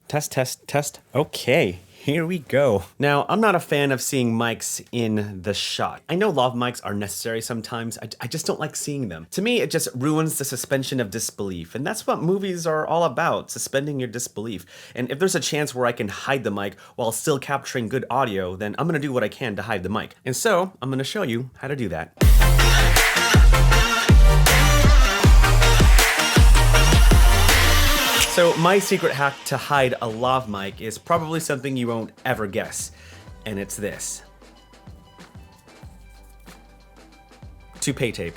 Test, test, test. Okay, here we go. Now, I'm not a fan of seeing mics in the shot. I know lav mics are necessary sometimes. I just don't like seeing them. To me, it just ruins the suspension of disbelief. And that's what movies are all about, suspending your disbelief. And if there's a chance where I can hide the mic while still capturing good audio, then I'm gonna do what I can to hide the mic. And so, I'm gonna show you how to do that. So my secret hack to hide a lav mic is probably something you won't ever guess, and it's this. Toupee tape.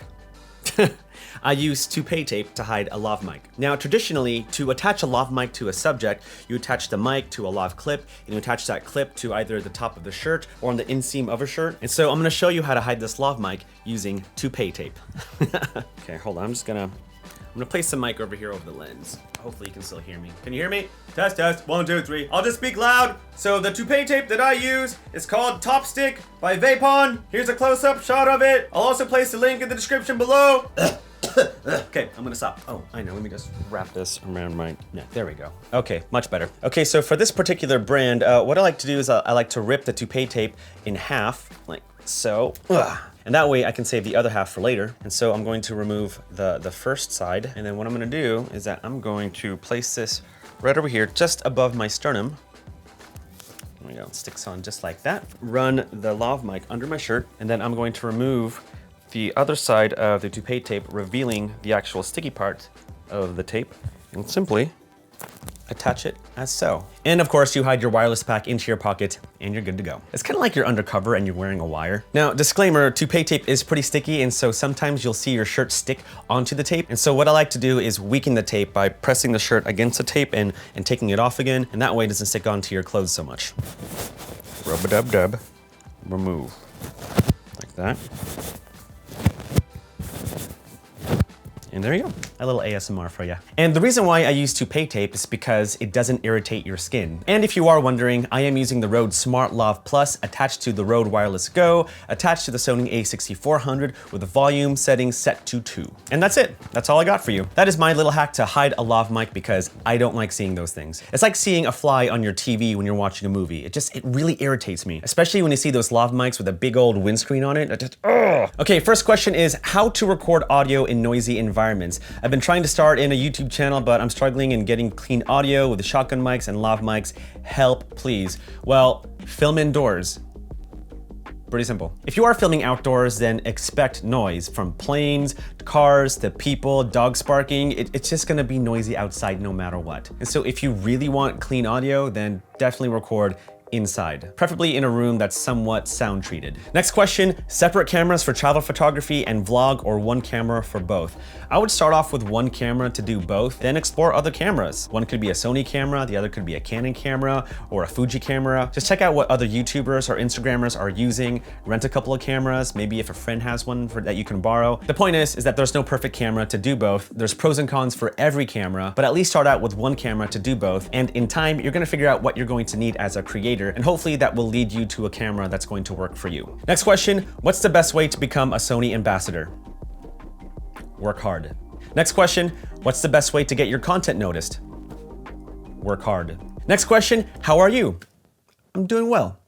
I use toupee tape to hide a lav mic. Now, traditionally, to attach a lav mic to a subject, you attach the mic to a lav clip, and you attach that clip to either the top of the shirt or on the inseam of a shirt. And so I'm gonna show you how to hide this lav mic using toupee tape. Okay, hold on, I'm gonna place the mic over here over the lens. Hopefully you can still hear me. Can you hear me? Test, test, 1, 2, 3. I'll just speak loud. So the toupee tape that I use is called Top Stick by Vapon. Here's a close-up shot of it. I'll also place the link in the description below. Okay, I'm gonna stop. Oh, I know, let me just wrap this around my neck. There we go. Okay, much better. Okay, so for this particular brand, what I like to do is I like to rip the toupee tape in half, like so. And that way I can save the other half for later. And so I'm going to remove the first side. And then what I'm gonna do is that I'm going to place this right over here, just above my sternum. There we go, it sticks on just like that. Run the lav mic under my shirt. And then I'm going to remove the other side of the toupee tape, revealing the actual sticky part of the tape. And simply attach it as so. And of course, you hide your wireless pack into your pocket and you're good to go. It's kind of like you're undercover and you're wearing a wire. Now, disclaimer, toupee tape is pretty sticky, and so sometimes you'll see your shirt stick onto the tape. And so what I like to do is weaken the tape by pressing the shirt against the tape and taking it off again, and that way it doesn't stick onto your clothes so much. Rub-a-dub-dub, remove, like that. And there you go, a little ASMR for you. And the reason why I use toupee tape is because it doesn't irritate your skin. And if you are wondering, I am using the Rode Smart Lav Plus attached to the Rode Wireless Go, attached to the Sony a6400 with the volume setting set to 2. And that's it, that's all I got for you. That is my little hack to hide a lav mic because I don't like seeing those things. It's like seeing a fly on your TV when you're watching a movie. It really irritates me, especially when you see those lav mics with a big old windscreen on it. Okay, first question is how to record audio in noisy environments. I've been trying to start in a YouTube channel, but I'm struggling in getting clean audio with the shotgun mics and lav mics. Help, please. Well, film indoors. Pretty simple. If you are filming outdoors, then expect noise from planes, to cars, to people, dogs barking. It's just gonna be noisy outside no matter what. And so if you really want clean audio, then definitely record inside, preferably in a room that's somewhat sound treated. Next question, separate cameras for travel photography and vlog or one camera for both? I would start off with one camera to do both, then explore other cameras. One could be a Sony camera, the other could be a Canon camera or a Fuji camera. Just check out what other YouTubers or Instagrammers are using, rent a couple of cameras, maybe if a friend has one that you can borrow. The point is that there's no perfect camera to do both. There's pros and cons for every camera, but at least start out with one camera to do both. And in time, you're gonna figure out what you're going to need as a creator, and hopefully that will lead you to a camera that's going to work for you. Next question, what's the best way to become a Sony ambassador? Work hard. Next question, what's the best way to get your content noticed? Work hard. Next question, how are you? I'm doing well.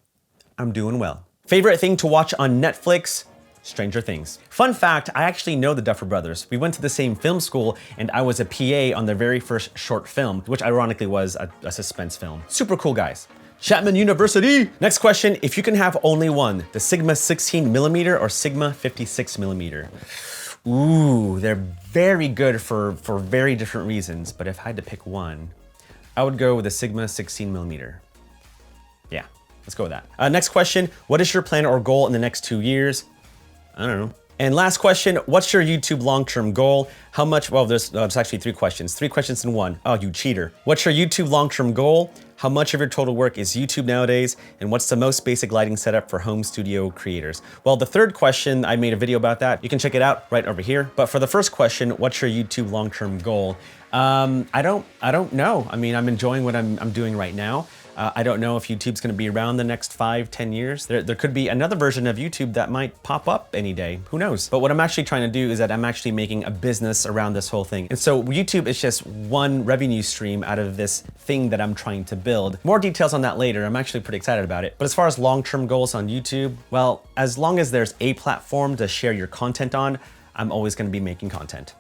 I'm doing well. Favorite thing to watch on Netflix? Stranger Things. Fun fact, I actually know the Duffer Brothers. We went to the same film school and I was a PA on their very first short film, which ironically was a suspense film. Super cool guys. Chapman University. Next question, if you can have only one, the Sigma 16mm or Sigma 56mm? Ooh, they're very good for very different reasons, but if I had to pick one, I would go with the Sigma 16mm. Yeah, let's go with that. Next question, what is your plan or goal in the next 2 years? I don't know. And last question, what's your YouTube long-term goal? How much, well, there's actually 3 questions. 3 questions in one. Oh, you cheater. What's your YouTube long-term goal? How much of your total work is YouTube nowadays? And what's the most basic lighting setup for home studio creators? Well, the third question, I made a video about that. You can check it out right over here. But for the first question, what's your YouTube long-term goal? I don't know. I mean, I'm enjoying what I'm doing right now. I don't know if YouTube's gonna be around the next 5-10 years. There could be another version of YouTube that might pop up any day, who knows? But what I'm actually trying to do is that I'm actually making a business business around this whole thing. And so YouTube is just one revenue stream out of this thing that I'm trying to build. More details on that later. I'm actually pretty excited about it. But as far as long-term goals on YouTube, well, as long as there's a platform to share your content on, I'm always going to be making content.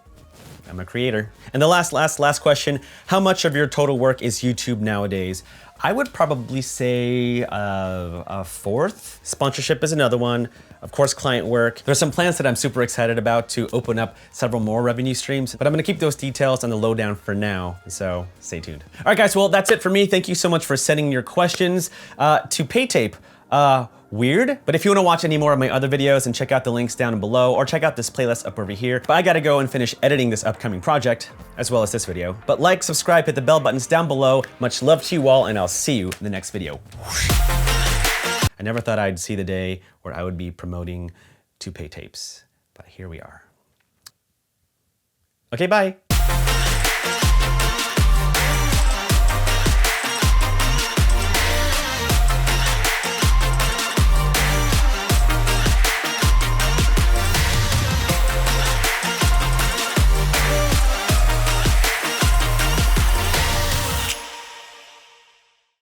I'm a creator. And the last question, how much of your total work is YouTube nowadays? I would probably say a fourth. Sponsorship is another one. Of course, client work. There's some plans that I'm super excited about to open up several more revenue streams, but I'm gonna keep those details on the lowdown for now, so stay tuned. All right, guys, well, that's it for me. Thank you so much for sending your questions. To PayTape, weird, but if you wanna watch any more of my other videos, and check out the links down below, or check out this playlist up over here. But I gotta go and finish editing this upcoming project, as well as this video. But like, subscribe, hit the bell buttons down below. Much love to you all, and I'll see you in the next video. I never thought I'd see the day where I would be promoting to PayTapes, but here we are. Okay, bye.